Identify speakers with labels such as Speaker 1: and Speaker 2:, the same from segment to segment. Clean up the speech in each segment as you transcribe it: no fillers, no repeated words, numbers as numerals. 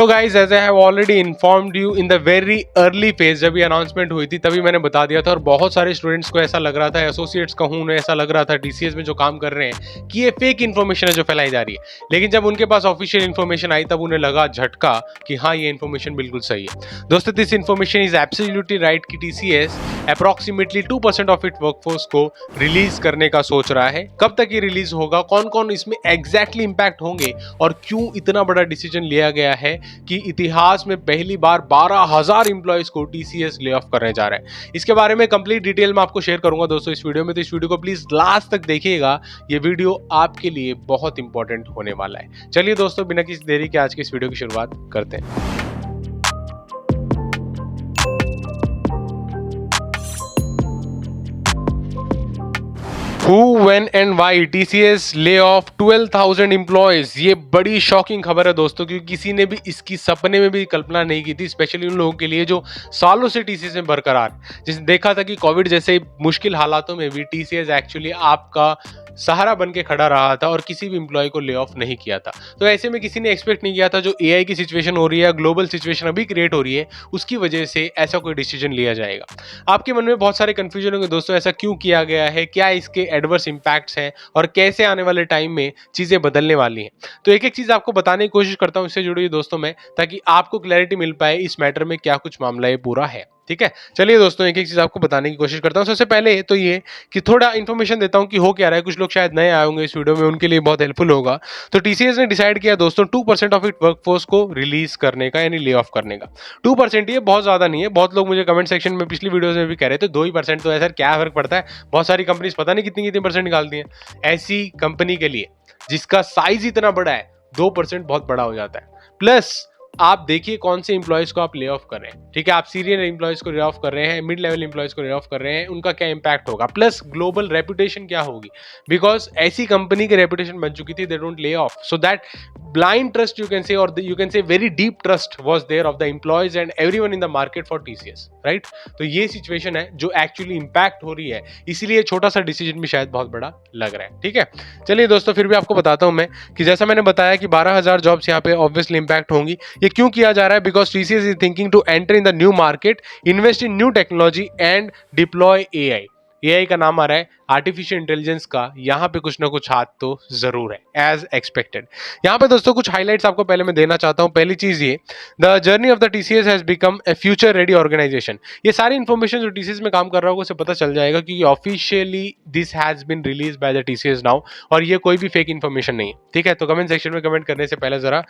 Speaker 1: तो guys as I have already informed you in the very early phase, जब ये announcement हुई थी तभी मैंने बता दिया था और बहुत सारे स्टूडेंट्स को ऐसा लग रहा था, एसोसिएट्स कहूँ उन्हें ऐसा लग रहा था टीसीएस में जो काम कर रहे हैं कि ये फेक इन्फॉर्मेशन है जो फैलाई जा रही है। लेकिन जब उनके पास ऑफिशियल इन्फॉर्मेशन आई तब उन्हें लगा झटका कि हाँ ये इन्फॉर्मेशन बिल्कुल सही है। दोस्तों this information is absolutely right कि TCS approximately 2% of it workforce को रिलीज करने का सोच रहा है। कब तक ये रिलीज होगा, कौन कौन इसमें एग्जैक्टली इंपैक्ट होंगे और क्यों इतना बड़ा डिसीजन लिया गया है कि इतिहास में पहली बार 12,000 इंप्लॉइज को टीसीएस ले ऑफ करने जा रहा है, इसके बारे में कंप्लीट डिटेल में आपको शेयर करूंगा दोस्तों इस वीडियो में। तो इस वीडियो को प्लीज लास्ट तक देखिएगा, ये वीडियो आपके लिए बहुत इंपॉर्टेंट होने वाला है। चलिए दोस्तों बिना किसी देरी के आज की इस वीडियो की शुरुआत करते हैं। Who, when and why TCS lay off 12,000 employees। ये बड़ी शॉकिंग खबर है दोस्तों, क्योंकि किसी ने भी इसकी सपने में भी कल्पना नहीं की थी, स्पेशली उन लोगों के लिए जो सालों से टीसीएस में बरकरार, जिसने देखा था कि कोविड जैसे मुश्किल हालातों में भी टीसीएस एक्चुअली आपका सहारा बन के खड़ा रहा था और किसी भी एम्प्लॉय को ले ऑफ नहीं किया था। तो ऐसे में किसी ने एक्सपेक्ट नहीं किया था जो एआई की सिचुएशन हो रही है, ग्लोबल सिचुएशन अभी क्रिएट हो रही है, उसकी वजह से ऐसा कोई डिसीजन लिया जाएगा। आपके मन में बहुत सारे कंफ्यूजन होंगे दोस्तों, ऐसा क्यों किया गया है, क्या इसके एडवर्स इंपैक्ट्स हैं और कैसे आने वाले टाइम में चीजें बदलने वाली हैं। तो एक एक चीज आपको बताने की कोशिश करता हूं, इससे जुड़ी दोस्तों मैं, ताकि आपको क्लैरिटी मिल पाए इस मैटर में क्या कुछ मामला ये पूरा है। ठीक है, चलिए दोस्तों एक एक चीज आपको बताने की कोशिश करता हूं। सबसे पहले तो ये कि थोड़ा इन्फॉर्मेशन देता हूं कि हो क्या रहा है। कुछ लोग शायद नए आए होंगे इस वीडियो में, उनके लिए बहुत हेल्पफुल होगा। तो टीसीएस ने डिसाइड किया दोस्तों 2% ऑफ इट वर्कफोर्स को रिलीज करने का, यानी ले ऑफ करने का। 2% ये बहुत ज्यादा नहीं है। बहुत लोग मुझे कमेंट सेक्शन में पिछली वीडियोस में भी कह रहे थे 2% तो है सर, क्या फर्क पड़ता है, बहुत सारी कंपनीज पता नहीं कितनी कितनी परसेंट निकालती हैं। ऐसी कंपनी के लिए जिसका साइज इतना बड़ा है 2% बहुत बड़ा हो जाता है। प्लस आप देखिए कौन से इंप्लॉयज को आप ले ऑफ कर रहे हैं। ठीक है, आप सीनियर इंप्लॉयज को ले ऑफ कर रहे हैं, मिड लेवल इंप्लॉयज को ले ऑफ कर रहे हैं, उनका क्या इंपैक्ट होगा, प्लस ग्लोबल रेपुटेशन क्या होगी। बिकॉज ऐसी कंपनी की रेपुटेशन बन चुकी थी, they don't lay off, so that blind trust you can say, or you can say very deep trust was there of the employees and everyone in the market for TCS, right? तो ये situation है जो actually impact हो रही है, इसीलिए छोटा सा डिसीजन भी शायद बहुत बड़ा लग रहा है। ठीक है, चलिए दोस्तों फिर भी आपको बताता हूं मैं कि जैसा मैंने बताया कि 12,000 जॉब्स यहाँ पे ऑब्वियसली इंपैक्ट होंगी। ये क्यों किया जा रहा है? Because TCS is thinking to enter in the new market, invest in new technology and deploy AI. AI का नाम आ रहा है, आर्टिफिशियल इंटेलिजेंस का यहाँ पे कुछ ना कुछ हाथ तो जरूर है एज एक्सपेक्टेड। यहाँ पे दोस्तों कुछ हाइलाइट्स आपको पहले मैं देना चाहता हूँ। पहली चीज ये, the journey of the TCS has become a future ready organization. ये सारी इंफॉर्मेशन जो टीसीएस में काम कर रहा होगा उसे पता चल जाएगा क्योंकि officially this has been release by the TCS now, और ये कोई भी फेक इंफॉर्मेशन नहीं है। ठीक है, तो कमेंट सेक्शन में कमेंट करने से पहले जरा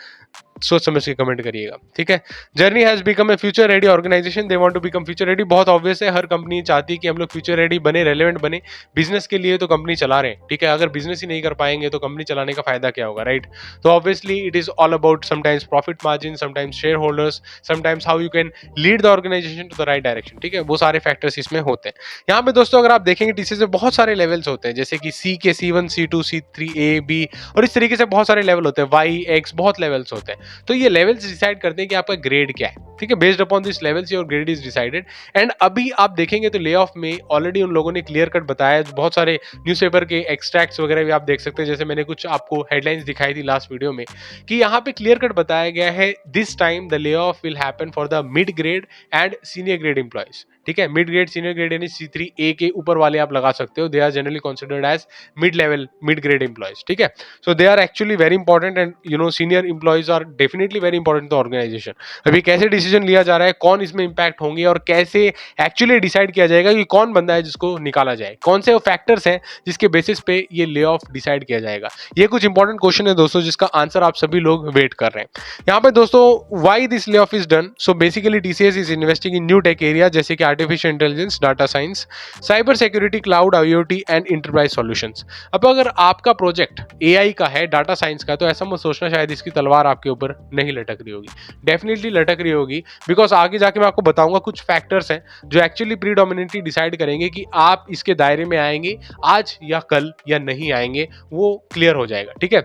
Speaker 1: सोच समझ के कमेंट करिएगा। ठीक है, journey has become a future ready organization, they want to become future ready. बहुत ऑब्वियस है, हर कंपनी चाहती है कि हम लोग फ्यूचर रेडी बने, रेलेवेंट बने। बिजनेस के लिए तो कंपनी चला रहे हैं, ठीक है, अगर बिजनेस ही नहीं कर पाएंगे तो कंपनी चलाने का फायदा क्या होगा, राइट? तो obviously it is all about sometimes profit margin, sometimes share holders, sometimes how you can lead the organization to the right direction. ठीक है, वो सारे फैक्टर्स इसमें होते हैं। यहाँ पे दोस्तों अगर आप देखेंगे टीसीएस में बहुत सारे लेवल्स होते हैं, जैसे कि सी के C1 C2 C3 A B, और इस तरीके से बहुत सारे लेवल होते हैं, Y X, बहुत लेवल्स होते हैं। तो ये लेवल्स डिसाइड करते हैं कि आपका ग्रेड क्या है। ठीक है, based upon this levels your grade is decided. And अभी आप देखेंगे तो ले ऑफ में ऑलरेडी उन लोगों ने क्लियर कट बताया, बहुत सारे न्यूज़पेपर के एक्सट्रैक्ट्स वगैरह भी आप देख सकते हैं, जैसे मैंने कुछ आपको हेडलाइंस दिखाई थी लास्ट वीडियो में, कि यहाँ पे क्लियर कट बताया गया है this time the lay off will happen for the mid grade and senior grade employees. ठीक है, मिड ग्रेड सीनियर ग्रेड यानी C3A के ऊपर वाले आप लगा सकते हो, they are generally considered as mid level mid grade employees. ठीक है, so they are actually very important and you know senior employees are definitely very important to organisation. अभी कैसे डिसीजन लिया जा रहा है, कौन इसमें इंपैक्ट होंगे और कैसे एक्चुअली डिसाइड किया जाएगा कि कौन बंदा है जिसको निकाला जाए, कौन से वो फैक्टर्स हैं जिसके बेसिस पे ये ले ऑफ डिसाइड किया जाएगा, ये कुछ इंपॉर्टेंट क्वेश्चन है दोस्तों जिसका आंसर आप सभी लोग वेट कर रहे हैं। यहाँ पे दोस्तों व्हाई दिस ले off is done, so basically TCS is investing in new take area जैसे कि artificial intelligence, data science, cyber security, cloud, IoT and enterprise solutions. अब अगर आपका प्रोजेक्ट एआई का है, डाटा साइंस का, तो ऐसा मत सोचना शायद इसकी तलवार आपके ऊपर नहीं लटक रही होगी, डेफिनेटली लटक रही होगी। बिकॉज आगे जाके मैं आपको बताऊंगा कुछ फैक्टर्स हैं जो एक्चुअली प्रीडोमिनेटली डिसाइड करेंगे कि आप इसके दायरे में आएंगे आज या कल या नहीं आएंगे, वो क्लियर हो जाएगा। ठीक है,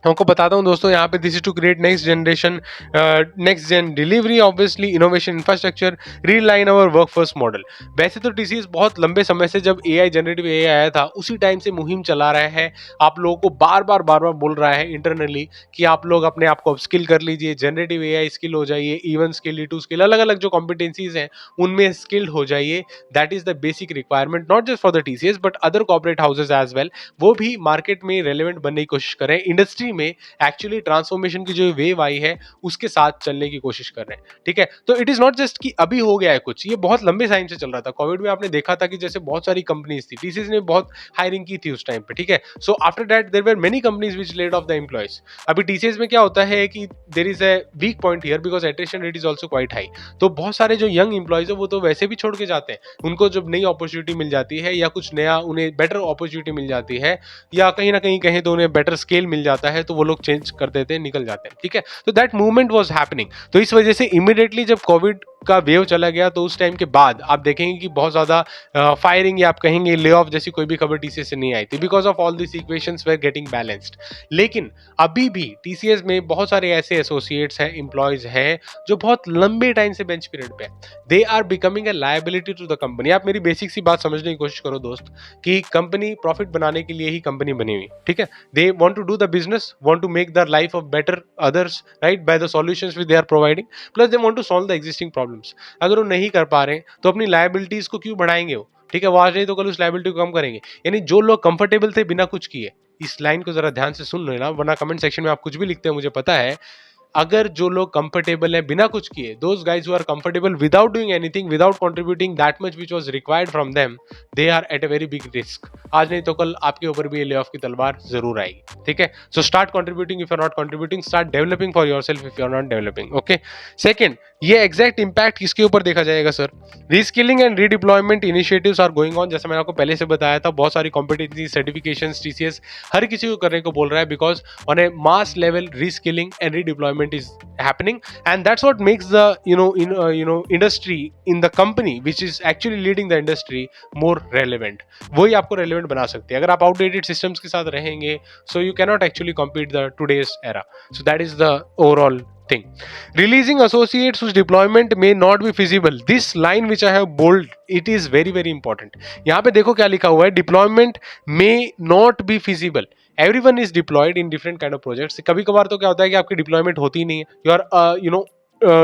Speaker 1: हमको बताता हूँ दोस्तों यहाँ पे, this is to create next gen delivery, obviously innovation infrastructure, realign our workforce model. वैसे तो टीसीएस बहुत लंबे समय से, जब एआई जनरेटिव एआई आया था उसी टाइम से मुहिम चला रहा है, आप लोगों को बार बार बोल रहा है इंटरनली कि आप लोग अपने आप को स्किल कर लीजिए, जनरेटिव एआई स्किल हो जाइए, E1 स्किल, E2 स्किल, अलग अलग जो कॉम्पिटेंसीज हैं उनमें स्किल्ड हो जाइए। That is the basic requirement not just for the TCS but other corporate houses as well. वो भी मार्केट में रेलिवेंट बनने की कोशिश करें, इंडस्ट्री में एक्चुअली ट्रांसफॉर्मेशन की जो वेव आई है उसके साथ चलने की कोशिश कर रहे हैं। ठीक है, तो इट इज नॉट जस्ट कि अभी हो गया है कुछ, ये बहुत लंबे टाइम से चल रहा था। कोविड में आपने देखा था कि जैसे बहुत सारी कंपनीज थी, टीसीएस ने बहुत हायरिंग की थी उस टाइम पे। ठीक है, so after that there were many companies which laid off the employees. अभी टीसीएस में क्या होता है कि there is a weak point here because attrition rate is also quite high. तो बहुत सारे जो यंग एम्प्लॉयज है वो तो वैसे भी छोड़ के जाते हैं, उनको जब नई अपॉर्चुनिटी मिल जाती है या कुछ नया उन्हें बेटर अपॉर्चुनिटी मिल जाती है या कहीं ना कहीं कहें तो उन्हें बेटर स्केल मिल जाता है तो वो लोग चेंज कर देते हैं, निकल जाते हैं। ठीक है, तो दैट मूवमेंट वाज हैपनिंग। तो इस वजह से इमीडिएटली जब कोविड का वेव चला गया तो उस टाइम के बाद आप देखेंगे कि बहुत ज्यादा फायरिंग या आप कहेंगे ले ऑफ जैसी कोई भी खबर टीसीएस से नहीं आई थी, because of all this equations were getting balanced. लेकिन अभी भी टीसीएस में बहुत सारे ऐसे एसोसिएट्स हैं, एम्प्लॉयज हैं जो बहुत लंबे टाइम से बेंच पीरियड पे है। They are becoming a liability to the company. आप मेरी बेसिक सी बात समझने की कोशिश करो दोस्त, कि कंपनी प्रॉफिट बनाने के लिए ही कंपनी बनी हुई। ठीक है, they want to do the business, want to make their life of better others, right, by the solutions which they are providing, plus they want to solve the existing problems। अगर वो नहीं कर पा रहे हैं तो अपनी लायबिलिटीज को क्यों बढ़ाएंगे वो? ठीक है, वो आज नहीं तो कल उस लायबिलिटी को कम करेंगे। यानी जो लोग कंफर्टेबल थे बिना कुछ किए, इस लाइन को जरा ध्यान से सुन लेना, वरना कमेंट सेक्शन में आप कुछ भी लिखते हैं मुझे पता है। अगर जो लोग कंफर्टेबल है बिना कुछ किए, those guys who are comfortable without doing anything, without contributing that much which was required from them, they are at a very big risk. आज नहीं तो कल आपके ऊपर भी ये ले ऑफ की तलवार जरूर आएगी। ठीक है, so start contributing if you are not contributing, start developing for yourself if you are not developing. Okay, second, ये एग्जैक्ट इंपैक्ट किसके ऊपर देखा जाएगा sir? Reskilling and redeployment initiatives are going on. जैसे मैंने आपको पहले से बताया था, बहुत सारी कॉम्पिटेंसी सर्टिफिकेशंस टीसीएस हर किसी को करने को बोल रहा है, because on A mass level reskilling and redeployment is happening, and that's what makes the industry in the company which is actually leading the industry more relevant। वही आपको relevant बना सकती है। अगर आप outdated systems के साथ रहेंगे, so you cannot actually compete the today's era। So that is the overall thing। Releasing associates whose deployment may not be feasible, this line which I have bold, it is very important। यहाँ पे देखो क्या लिखा हुआ है, deployment may not be feasible। Everyone is deployed in different kind of projects. कभी कभार तो क्या होता है कि आपकी डिप्लॉयमेंट होती ही नहीं है, you are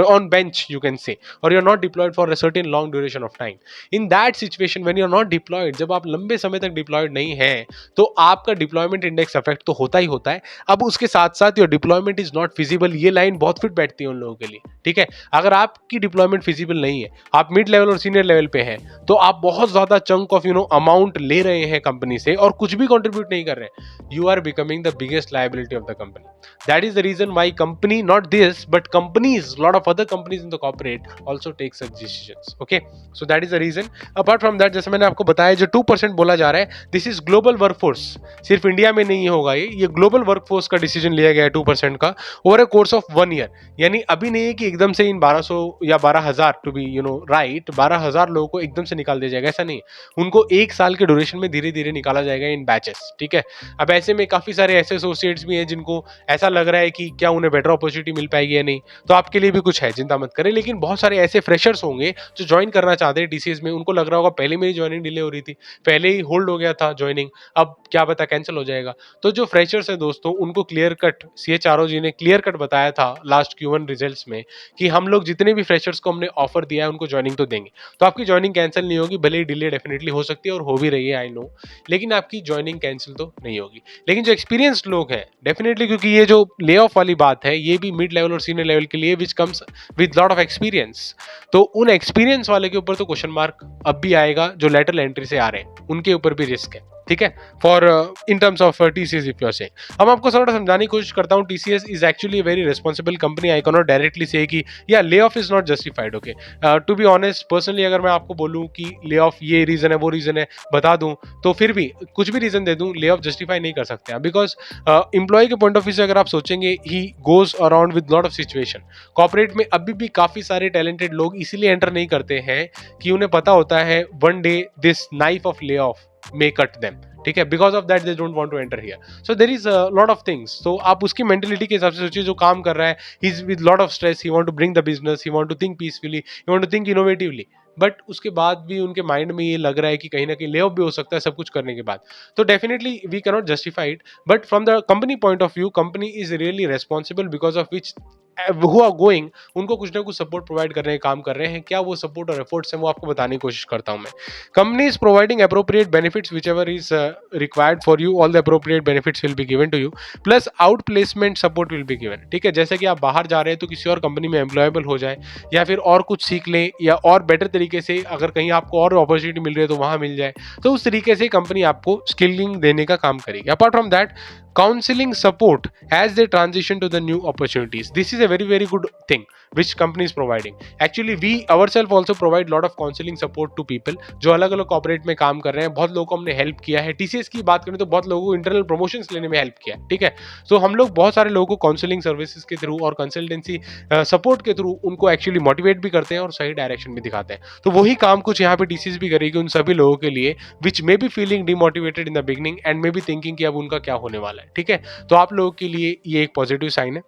Speaker 1: on bench you can say, or you're not deployed for a certain long duration of time। in that situation when you're not deployed, जब आप लंबे समय तक डिप्लॉयड नहीं है तो आपका डिप्लॉयमेंट इंडेक्स इफेक्ट तो होता ही होता है। अब उसके साथ साथ your deployment is not feasible, ये लाइन बहुत फिट बैठती है उन लोगों के लिए। ठीक है, अगर आपकी डिप्लॉयमेंट फिजिबल नहीं है, आप मिड लेवल और सीनियर लेवल पे हैं, तो आप बहुत ज्यादा चंक ऑफ अमाउंट ले रहे हैं कंपनी से और कुछ भी कंट्रीब्यूट नहीं कर रहे हैं, you are becoming the biggest liability of the company. That is the reason why company, not this but companies, lot of other companies in the corporate also take such decisions। okay, so that is the reason। apart from that, जैसे मैंने आपको बताया, जो 2% बोला जा रहा है, this is global workforce। सिर्फ इंडिया में नहीं होगा ये ग्लोबल वर्कफोर्स का डिसीजन लिया गया है 2% का over A course of 1 year. यानी अभी नहीं है कि एकदम से इन 1200 या 12,000 टू बी राइट 12,000 लोगों को एकदम से निकाल दिया जाएगा, ऐसा नहीं है। उनको 1 साल के ड्यूरेशन में धीरे धीरे निकाला जाएगा इन बैचेस। ठीक है, अब ऐसे में काफी सारे ऐसे एसोसिएट्स भी हैं जिनको ऐसा लग रहा है कि क्या उन्हें बेटर अपॉर्चुनिटी मिल पाएगी या नहीं, तो आपके लिए भी कुछ है, चिंता मत करें। लेकिन बहुत सारे ऐसे फ्रेशर्स होंगे जो ज्वाइन करना चाहते हैं टीसीएस में, उनको लग रहा होगा पहले मेरी ज्वाइनिंग डिले हो रही थी, पहले ही होल्ड हो गया था ज्वाइनिंग, अब क्या पता कैंसिल हो जाएगा। तो जो फ्रेशर्स है दोस्तों, उनको क्लियर कट सीएचआरओ जी ने क्लियर कट बताया था लास्ट Q1 रिजल्ट्स में कि हम लोग जितने भी फ्रेशर्स को हमने ऑफर दिया है उनको ज्वाइनिंग तो देंगे। तो आपकी ज्वाइनिंग कैंसिल नहीं होगी, भले ही डिले डेफिनेटली हो सकती है और हो भी रही है, आई नो, लेकिन आपकी ज्वाइनिंग कैंसिल तो नहीं होगी। लेकिन जो एक्सपीरियंस्ड लोग हैं डेफिनेटली, क्योंकि ये जो ले ऑफ वाली बात है ये भी मिड लेवल और सीनियर लेवल के लिए which comes with lot of experience, तो उन एक्सपीरियंस वाले के ऊपर तो क्वेश्चन मार्क अब भी आएगा, जो लेटरल एंट्री से आ रहे हैं उनके ऊपर भी रिस्क है। ठीक है, for in terms of TCS if you are saying. हम आपको थोड़ा समझाने की कोशिश करता हूँ, TCS is actually very responsible company. I can not directly say कि या lay off is not justified. Okay, to be honest, personally अगर मैं आपको बोलूँ कि ले ऑफ ये रीजन है वो रीजन है बता दूं, तो फिर भी कुछ भी रीजन दे दूं, ले ऑफ जस्टिफाई नहीं कर सकते हैं, बिकॉज एम्प्लॉय के पॉइंट ऑफ व्यू से अगर आप सोचेंगे, he goes around with lot of situation. Corporate में अभी भी काफी सारे टैलेंटेड लोग इसीलिए एंटर नहीं करते हैं कि उन्हें पता होता है one day this knife of lay off may cut them। ठीक है, because of that they don't want to enter here. So there is lot of things. तो आप उसकी मेंटेलिटी के हिसाब से सोचिए, जो काम कर रहा है, he is with lot of stress, he want to bring the business, he want to think peacefully, he want to think innovatively, but उसके बाद भी उनके माइंड में ये लग रहा है कि कहीं ना कहीं ले ऑफ भी हो सकता है सब कुछ करने के बाद। तो definitely we cannot justify it, but from the company point of view, company is really responsible, because of which who are going, उनको कुछ ना कुछ सपोर्ट प्रोवाइड करने का काम कर रहे हैं। क्या वो सपोर्ट और एफर्ट्स हैं, वो आपको बताने की कोशिश करता हूं मैं। Company is providing appropriate benefits whichever is required for you, all the appropriate benefits will be given to you, plus outplacement support will be given. ठीक है, जैसे कि आप बाहर जा रहे हैं तो किसी और कंपनी में एम्प्लॉयबल हो जाए, या फिर और कुछ सीख लें, या और बेटर तरीके से अगर कहीं आपको और अपॉर्चुनिटी मिल रही है तो वहां मिल जाए, तो उस तरीके से कंपनी आपको स्किलिंग देने का काम करेगी। Apart from that, counseling support as they transition to the new opportunities. This is a very very good thing which company is providing. Actually we ourselves also provide lot of counseling support to people जो अलग अलग corporate में काम कर रहे हैं। बहुत लोगों को हमने हेल्प किया है। टीसीएस की बात करें तो बहुत लोगों को इंटरनल प्रमोशंस लेने में हेल्प किया है। ठीक है, तो हम लोग बहुत सारे लोगों को काउंसलिंग सर्विसेज के थ्रू और कंसल्टेंसी सपोर्ट के थ्रू उनको एक्चुअली मोटिवेट भी करते हैं और सही डायरेक्शन में दिखाते हैं। तो वही काम कुछ यहाँ पे टीसीएस भी करेगी उन सभी लोगों के लिए which may be feeling demotivated in the beginning and may be thinking कि अब उनका क्या होने वाला है। ठीक है, तो आप लोगों के लिए ये एक पॉजिटिव साइन है।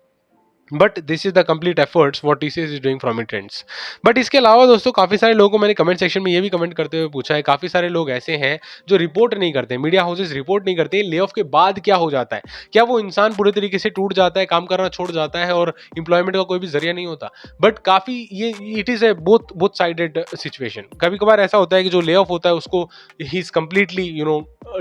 Speaker 1: But this is the complete efforts what TCS is doing from it trends. But इसके अलावा दोस्तों काफी सारे लोगों को मैंने कमेंट सेक्शन में ये भी कमेंट करते हुए पूछा है, काफी सारे लोग ऐसे हैं जो रिपोर्ट नहीं करते, मीडिया हाउसेस रिपोर्ट नहीं करते ले ऑफ के बाद क्या हो जाता है, क्या वो इंसान पूरे तरीके से टूट जाता है, काम करना छोड़ जाता है और इंप्लॉयमेंट का कोई भी जरिया नहीं होता। बट काफी ये it is A both sided situation. कभी कभार ऐसा होता है कि जो ले ऑफ होता है उसको he is completely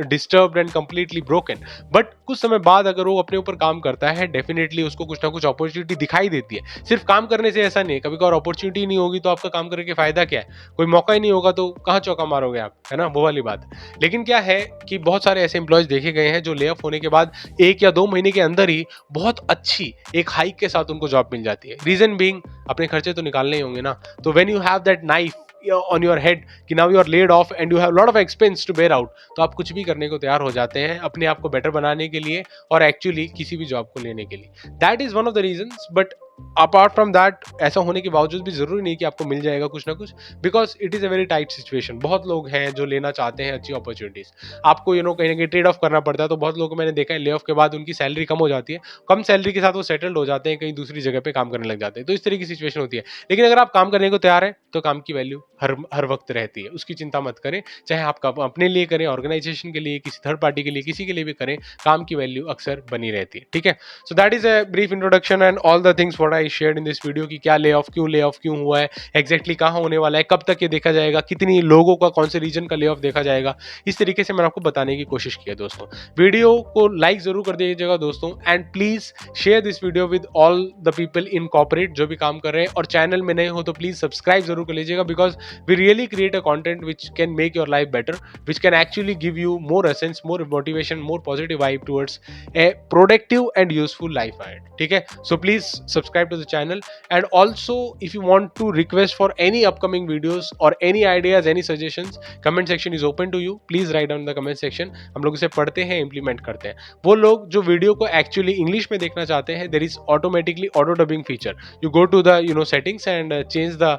Speaker 1: disturbed and completely broken, but कुछ समय बाद अगर वो अपने ऊपर काम करता है डेफिनेटली उसको कुछ ना कुछ अपॉर्चुनिटी दिखाई देती है। सिर्फ काम करने से ऐसा नहीं है, कभी कभार अपॉर्चुनिटी नहीं होगी तो आपका काम करने के फायदा क्या है, कोई मौका ही नहीं होगा तो कहाँ चौका मारोगे आप, है ना, वो वाली बात। लेकिन क्या है कि बहुत सारे ऐसे एम्प्लॉयज देखे गए हैं जो ले ऑफ होने के बाद 1 या 2 महीने के अंदर ही बहुत अच्छी एक हाइक के साथ उनको जॉब मिल जाती है। रीजन बीइंग अपने खर्चे तो निकालने ही होंगे ना। तो when you have that knife on your head कि now you are laid off and you have lot of expense to bear out, तो आप कुछ भी करने को तैयार हो जाते हैं अपने आप को बेटर बनाने के लिए और एक्चुअली किसी भी जॉब को लेने के लिए। That is one of the reasons. But apart from that, ऐसा होने के बावजूद भी जरूरी नहीं कि आपको मिल जाएगा कुछ ना कुछ, because it is a very tight situation. बहुत लोग हैं जो लेना चाहते हैं अच्छी अपॉर्चुनिटीज, आपको कहीं ना कहीं ट्रेड ऑफ करना पड़ता है। तो बहुत लोगों को मैंने देखा है ले ऑफ के बाद उनकी सैलरी कम हो जाती है, कम सैलरी के साथ वो सेटल्ड हो जाते हैं, कहीं दूसरी जगह पे काम करने लग जाते हैं। तो इस तरह की सिचुएशन होती है। लेकिन अगर आप काम करने को तैयार है तो काम की वैल्यू हर वक्त रहती है, उसकी चिंता मत करें। चाहे आप अपने लिए करें, ऑर्गेनाइजेशन के लिए, किसी थर्ड पार्टी के लिए, किसी के लिए भी करें, काम की वैल्यू अक्सर बनी रहती है। ठीक है, so that is a brief introduction and all the things what I shared in this video कि क्या ले ऑफ क्यों हुआ है, एग्जैक्टली कहाँ होने वाला है, कब तक ये देखा जाएगा, कितनी लोगों का कौन से रीजन का ले ऑफ देखा जाएगा। इस तरीके से मैंने आपको बताने की कोशिश की है दोस्तों। वीडियो को लाइक जरूर कर दीजिएगा दोस्तों and please share this video with all the people in corporate जो भी काम कर रहे हैं। और चैनल में नए हो तो प्लीज सब्सक्राइब जरूर कर लीजिएगा, because we really create a content which can make your life better, which can actually give you more essence, more motivation, more positive vibe towards a productive and useful life ahead. ठीक है, so please subscribe to the channel and also if you want to request for any upcoming videos or any ideas, any suggestions, comment section is open to you. Please write down in the comment section. हम लोग इसे पढ़ते हैं, implement करते हैं। वो लोग जो वीडियो को एक्चुअली इंग्लिश में देखना चाहते हैं, there is automatically auto dubbing feature. You go to the settings and change the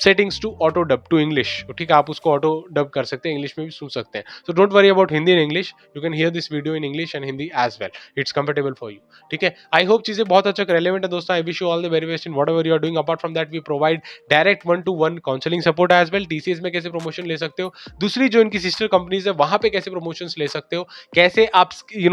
Speaker 1: settings to auto dub to English. ठीक है, आप उसको ऑटो डब कर सकते हैं, इंग्लिश में भी सुन सकते हैं। So don't worry about Hindi and English, you can hear this video in English and Hindi as well, it's comfortable for you. ठीक है, आई होप चीजें बहुत अच्छा रेलेवेंट है दोस्तों। I wish you all the very best in whatever you are doing. Apart from that we provide direct 1-to-1 counselling support as well. TCS में कैसे promotion ले सकते हो, दूसरी जो इनकी सिस्टर कंपनीज है वहां पे कैसे प्रमोशंस ले सकते हो, कैसे आप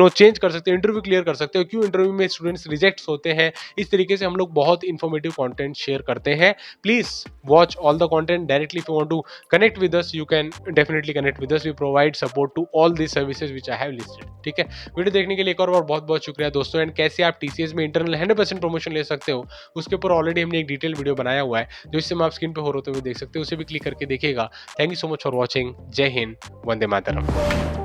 Speaker 1: चेंज कर सकते हो, इंटरव्यू क्लियर कर सकते हो, क्यों इंटरव्यू में स्टूडेंट्स रिजेक्ट होते हैं, इस तरीके से हम लोग बहुत इंफॉर्मेटिव कंटेंट शेयर करते हैं। Please watch all the content directly. If you want to connect with us, you can definitely connect with us. We provide support to all these services which I have listed. ठीक है, video देखने के लिए एक और बहुत बहुत शुक्रिया दोस्तों। एंड कैसे आप टीसीएस में इंटरनल 100% प्रमोशन ले सकते हो, उसके ऊपर ऑलरेडी हमने एक डिटेल वीडियो बनाया हुआ है, जो इस समय आप स्क्रीन पे हो रहे हो तो देख सकते हो, उसे भी क्लिक करके देखिएगा। Thank you so much for watching. जय हिंद, वंदे मातरम।